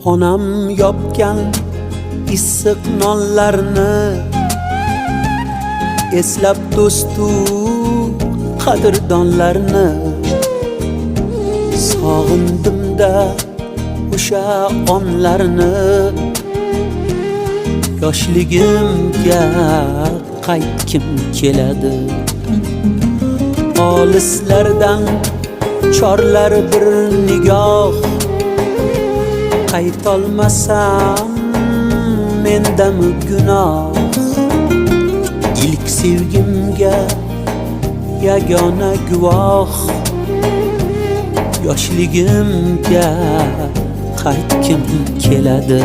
Onam yopgan issiq nonlarni eslab do'stu qadrdonlarni sog'indim-da o'sha onlarni. Yoshligimga qaytgim keladi. Olislardan chorlar bir nigoh, qaytolmasam mendami gunoh. İlk sevgimga yagona guvoh, yoshligimga qaytgim keladi.